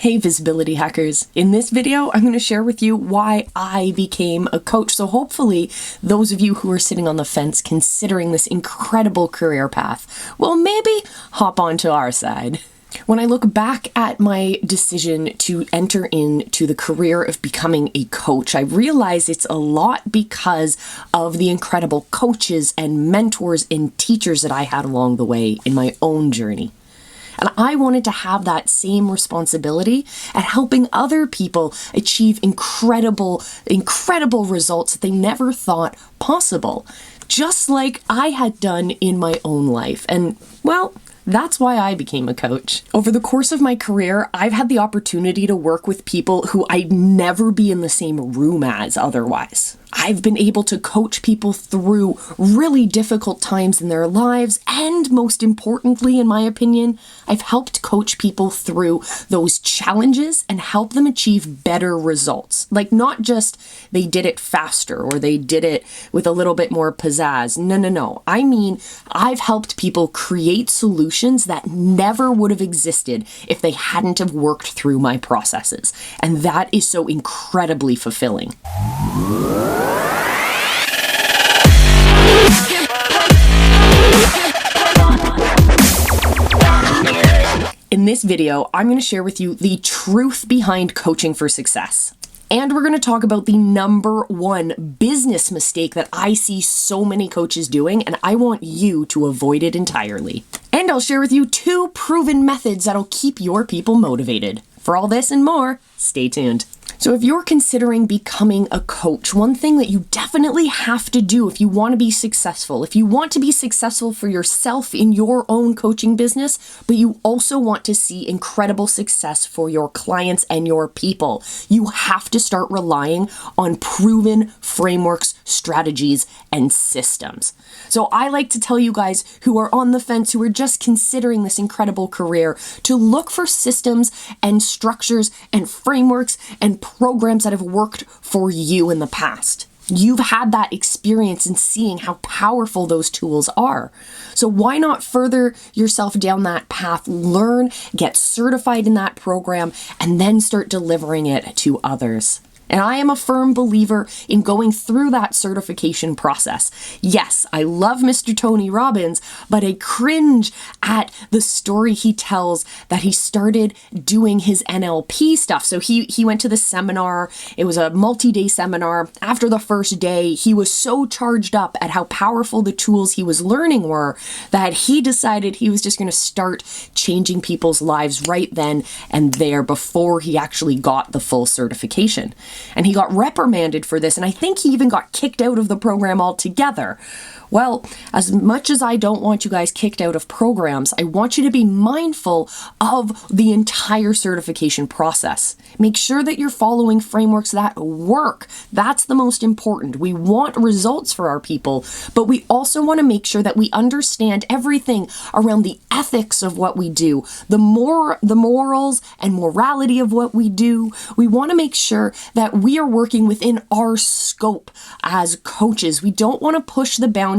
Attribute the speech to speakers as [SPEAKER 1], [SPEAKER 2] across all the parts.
[SPEAKER 1] Hey visibility hackers, in this video I'm going to share with you why I became a coach. So hopefully those of you who are sitting on the fence considering this incredible career path will maybe hop onto our side. When I look back at my decision to enter into the career of becoming a coach, I realize it's a lot because of the incredible coaches and mentors and teachers that I had along the way in my own journey. And I wanted to have that same responsibility at helping other people achieve incredible results that they never thought possible, just like I had done in my own life. And well, that's why I became a coach. Over the course of my career, I've had the opportunity to work with people who I'd never be in the same room as otherwise. I've been able to coach people through really difficult times in their lives, and most importantly, in my opinion, I've helped coach people through those challenges and help them achieve better results. Like, not just they did it faster or they did it with a little bit more pizzazz. No. I mean, I've helped people create solutions that never would have existed if they hadn't have worked through my processes. And that is so incredibly fulfilling. In this video, I'm going to share with you the truth behind coaching for success. And we're going to talk about the #1 business mistake that I see so many coaches doing, and I want you to avoid it entirely. And I'll share with you 2 proven methods that'll keep your people motivated. For all this and more, stay tuned. So if you're considering becoming a coach, one thing that you definitely have to do if you want to be successful, if you want to be successful for yourself in your own coaching business, but you also want to see incredible success for your clients and your people, you have to start relying on proven frameworks, strategies, and systems. So I like to tell you guys who are on the fence, who are just considering this incredible career, to look for systems and structures and frameworks and programs that have worked for you in the past. You've had that experience in seeing how powerful those tools are. So why not further yourself down that path, learn, get certified in that program, and then start delivering it to others? And I am a firm believer in going through that certification process. Yes, I love Mr. Tony Robbins, but I cringe at the story he tells that he started doing his NLP stuff. So he went to the seminar. It was a multi-day seminar. After the first day, he was so charged up at how powerful the tools he was learning were that he decided he was just going to start changing people's lives right then and there before he actually got the full certification. And he got reprimanded for this, and I think he even got kicked out of the program altogether. Well, as much as I don't want you guys kicked out of programs, I want you to be mindful of the entire certification process. Make sure that you're following frameworks that work. That's the most important. We want results for our people, but we also want to make sure that we understand everything around the ethics of what we do, the morals and morality of what we do. We want to make sure that we are working within our scope as coaches. We don't want to push the boundaries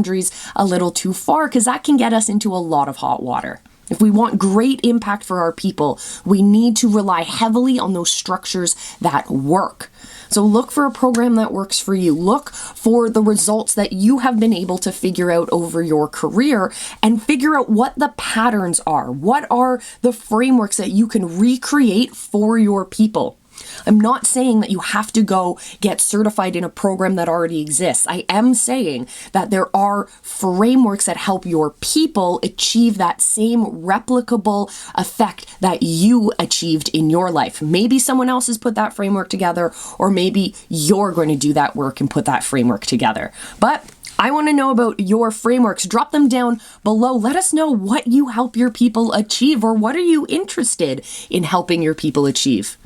[SPEAKER 1] a little too far, because that can get us into a lot of hot water. If we want great impact for our people, we need to rely heavily on those structures that work. So look for a program that works for you. Look for the results that you have been able to figure out over your career, and figure out what the patterns are. What are the frameworks that you can recreate for your people? I'm not saying that you have to go get certified in a program that already exists. I am saying that there are frameworks that help your people achieve that same replicable effect that you achieved in your life. Maybe someone else has put that framework together, or maybe you're going to do that work and put that framework together. But I want to know about your frameworks. Drop them down below. Let us know what you help your people achieve, or what are you interested in helping your people achieve.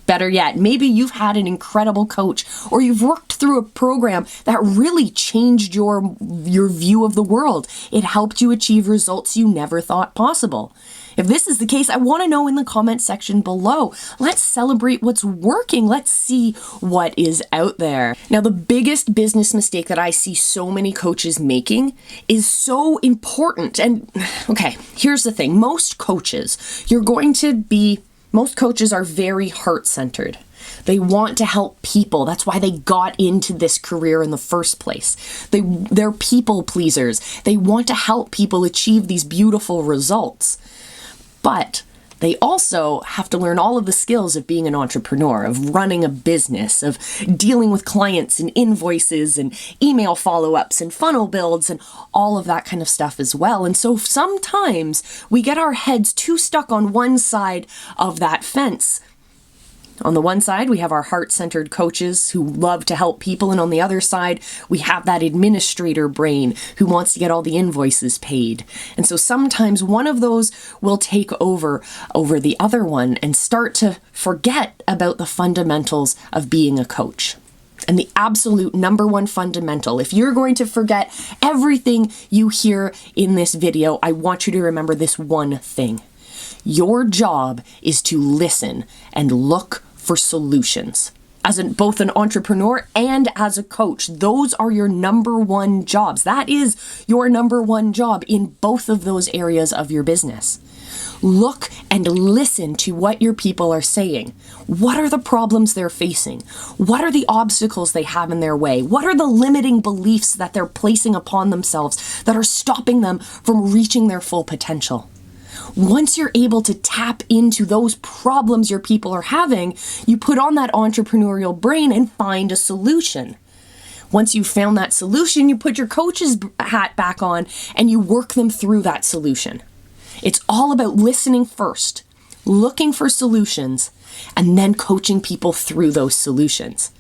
[SPEAKER 1] Better yet, maybe you've had an incredible coach, or you've worked through a program that really changed your view of the world. It helped you achieve results you never thought possible. If this is the case, I want to know in the comment section below. Let's celebrate what's working. Let's see what is out there. Now, the biggest business mistake that I see so many coaches making is so important. And okay, here's the thing. Most coaches, you're going to be Most coaches are very heart-centered. They want to help people. That's why they got into this career in the first place. They're people pleasers. They want to help people achieve these beautiful results. But they also have to learn all of the skills of being an entrepreneur, of running a business, of dealing with clients and invoices and email follow-ups and funnel builds and all of that kind of stuff as well. And so sometimes we get our heads too stuck on one side of that fence. On the one side, we have our heart-centered coaches who love to help people, and on the other side, we have that administrator brain who wants to get all the invoices paid. And so sometimes one of those will take over the other one and start to forget about the fundamentals of being a coach. And the absolute number one fundamental, if you're going to forget everything you hear in this video, I want you to remember this one thing. Your job is to listen and look for solutions. As both an entrepreneur and as a coach, those are your number one jobs. That is your number one job in both of those areas of your business. Look and listen to what your people are saying. What are the problems they're facing? What are the obstacles they have in their way? What are the limiting beliefs that they're placing upon themselves that are stopping them from reaching their full potential? Once you're able to tap into those problems your people are having, you put on that entrepreneurial brain and find a solution. Once you've found that solution, you put your coach's hat back on and you work them through that solution. It's all about listening first, looking for solutions, and then coaching people through those solutions.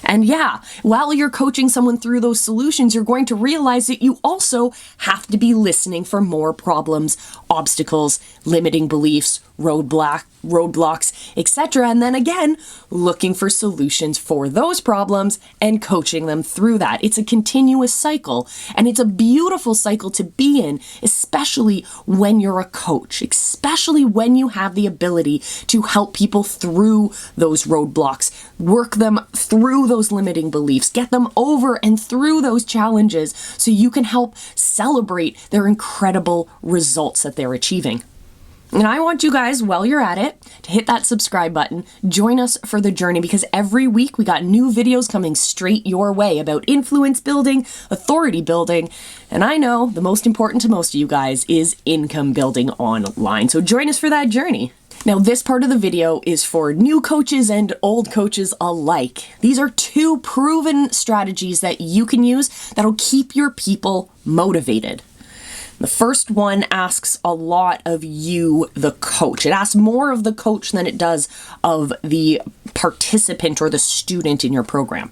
[SPEAKER 1] And yeah, while you're coaching someone through those solutions, you're going to realize that you also have to be listening for more problems, obstacles, limiting beliefs, roadblocks, etc. And then again, looking for solutions for those problems and coaching them through that. It's a continuous cycle, and it's a beautiful cycle to be in, especially when you're a coach, especially when you have the ability to help people through those roadblocks, work them through those limiting beliefs, get them over and through those challenges so you can help celebrate their incredible results that they're achieving. And I want you guys, while you're at it, to hit that subscribe button, join us for the journey, because every week we got new videos coming straight your way about influence building, authority building, and I know the most important to most of you guys is income building online. So join us for that journey. Now, this part of the video is for new coaches and old coaches alike. These are two proven strategies that you can use that'll keep your people motivated. The first one asks a lot of you, the coach. It asks more of the coach than it does of the participant or the student in your program.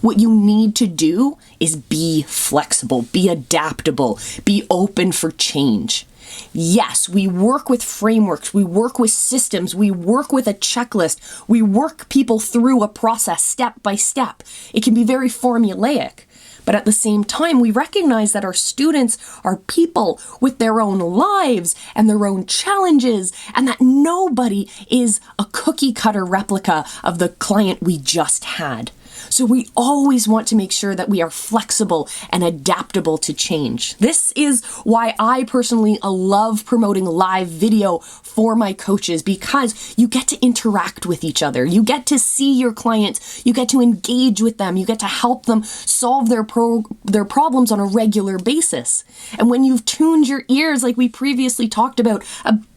[SPEAKER 1] What you need to do is be flexible, be adaptable, be open for change. Yes, we work with frameworks, we work with systems, we work with a checklist, we work people through a process step by step. It can be very formulaic. But at the same time, we recognize that our students are people with their own lives and their own challenges, and that nobody is a cookie cutter replica of the client we just had. So we always want to make sure that we are flexible and adaptable to change. This is why I personally love promoting live video for my coaches, because you get to interact with each other. You get to see your clients. You get to engage with them. You get to help them solve their problems on a regular basis. And when you've tuned your ears, like we previously talked about,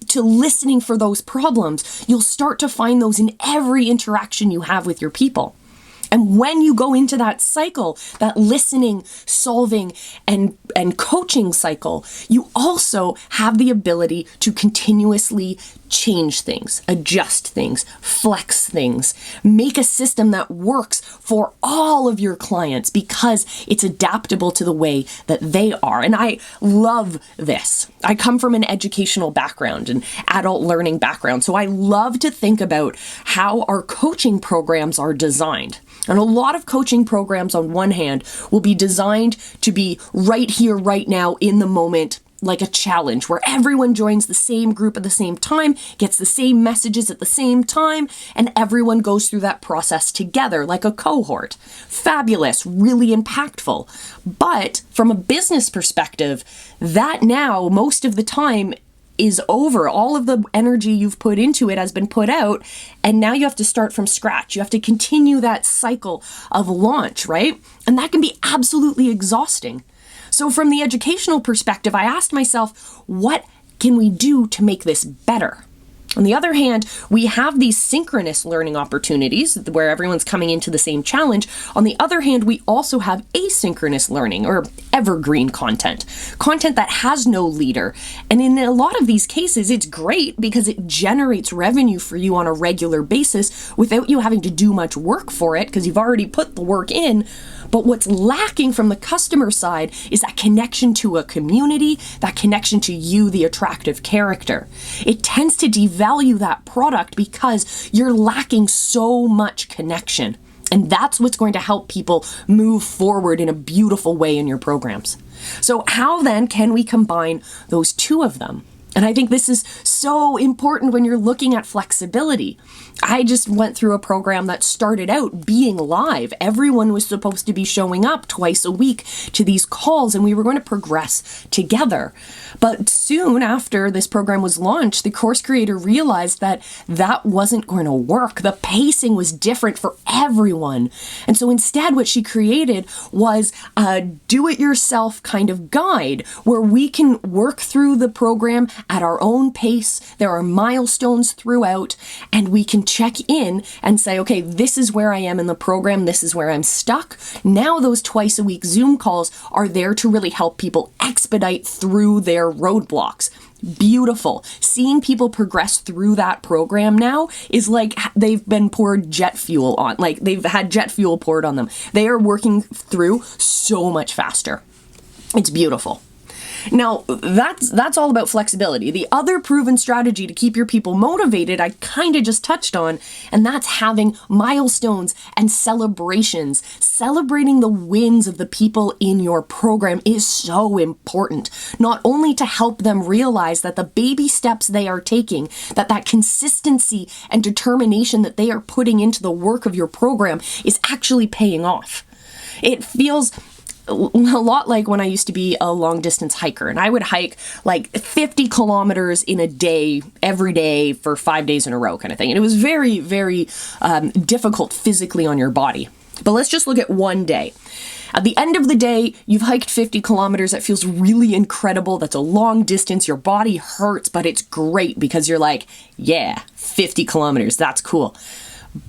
[SPEAKER 1] to listening for those problems, you'll start to find those in every interaction you have with your people. And when you go into that cycle, that listening, solving, and coaching cycle, you also have the ability to continuously change things, adjust things, flex things, make a system that works for all of your clients because it's adaptable to the way that they are. And I love this. I come from an educational background, an adult learning background, so I love to think about how our coaching programs are designed. And a lot of coaching programs, on one hand, will be designed to be right here, right now, in the moment, like a challenge where everyone joins the same group at the same time, gets the same messages at the same time, and everyone goes through that process together like a cohort. Fabulous, really impactful. But from a business perspective, that now, most of the time, is over. All of the energy you've put into it has been put out, and now you have to start from scratch. You have to continue that cycle of launch, right? And that can be absolutely exhausting. So from the educational perspective, I asked myself, what can we do to make this better? On the other hand, we have these synchronous learning opportunities where everyone's coming into the same challenge. On the other hand, we also have asynchronous learning or evergreen content that has no leader. And in a lot of these cases, it's great because it generates revenue for you on a regular basis without you having to do much work for it because you've already put the work in. But what's lacking from the customer side is that connection to a community, that connection to you, the attractive character. It tends to devalue that product because you're lacking so much connection. And that's what's going to help people move forward in a beautiful way in your programs. So how then can we combine those two of them? And I think this is so important when you're looking at flexibility. I just went through a program that started out being live. Everyone was supposed to be showing up twice a week to these calls, and we were going to progress together. But soon after this program was launched, the course creator realized that that wasn't going to work. The pacing was different for everyone. And so instead, what she created was a do-it-yourself kind of guide where we can work through the program at our own pace. There are milestones throughout, and we can check in and say, okay, this is where I am in the program. This is where I'm stuck. Now those twice a week Zoom calls are there to really help people expedite through their roadblocks. Beautiful. Seeing people progress through that program now is like they've been poured jet fuel on, like they've had jet fuel poured on them. They are working through so much faster. It's beautiful. Now, that's all about flexibility. The other proven strategy to keep your people motivated, I kind of just touched on, and that's having milestones and celebrations. Celebrating the wins of the people in your program is so important, not only to help them realize that the baby steps they are taking, that consistency and determination that they are putting into the work of your program is actually paying off. It feels a lot like when I used to be a long distance hiker, and I would hike like 50 kilometers in a day, every day for 5 days in a row kind of thing. And it was very, very difficult physically on your body. But let's just look at one day. At the end of the day, you've hiked 50 kilometers. That feels really incredible. That's a long distance. Your body hurts, but it's great because you're like, yeah, 50 kilometers. That's cool.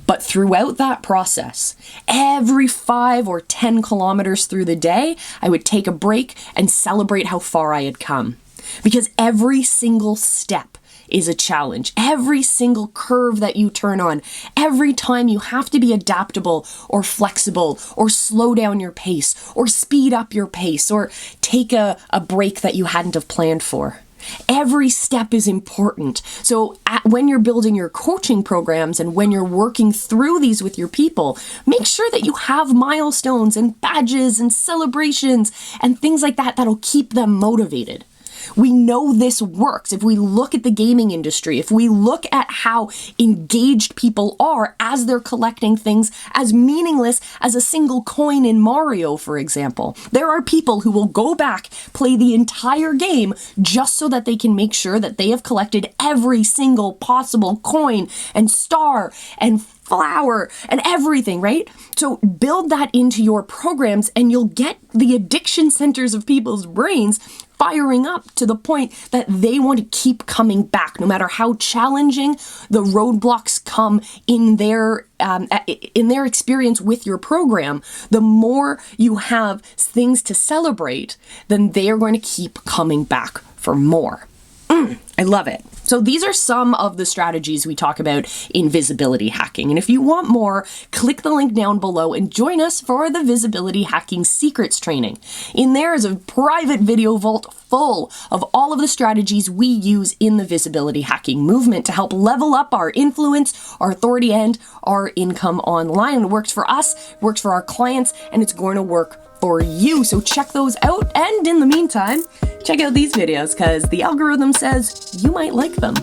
[SPEAKER 1] But throughout that process, every 5 or 10 kilometers through the day, I would take a break and celebrate how far I had come. Because every single step is a challenge. Every single curve that you turn on, every time you have to be adaptable or flexible or slow down your pace or speed up your pace or take a break that you hadn't have planned for. Every step is important. So when you're building your coaching programs and when you're working through these with your people, make sure that you have milestones and badges and celebrations and things like that that'll keep them motivated. We know this works. If we look at the gaming industry, if we look at how engaged people are as they're collecting things as meaningless as a single coin in Mario, for example, there are people who will go back, play the entire game just so that they can make sure that they have collected every single possible coin and star and flower and everything, right? So build that into your programs and you'll get the addiction centers of people's brains firing up to the point that they want to keep coming back, no matter how challenging the roadblocks come in their experience with your program. The more you have things to celebrate, then they are going to keep coming back for more. I love it. So these are some of the strategies we talk about in visibility hacking. And if you want more, click the link down below and join us for the visibility hacking secrets training. In there is a private video vault full of all of the strategies we use in the visibility hacking movement to help level up our influence, our authority, and our income online. It works for us, it works for our clients, and it's going to work for you. So check those out. And in the meantime, check out these videos because the algorithm says you might like them.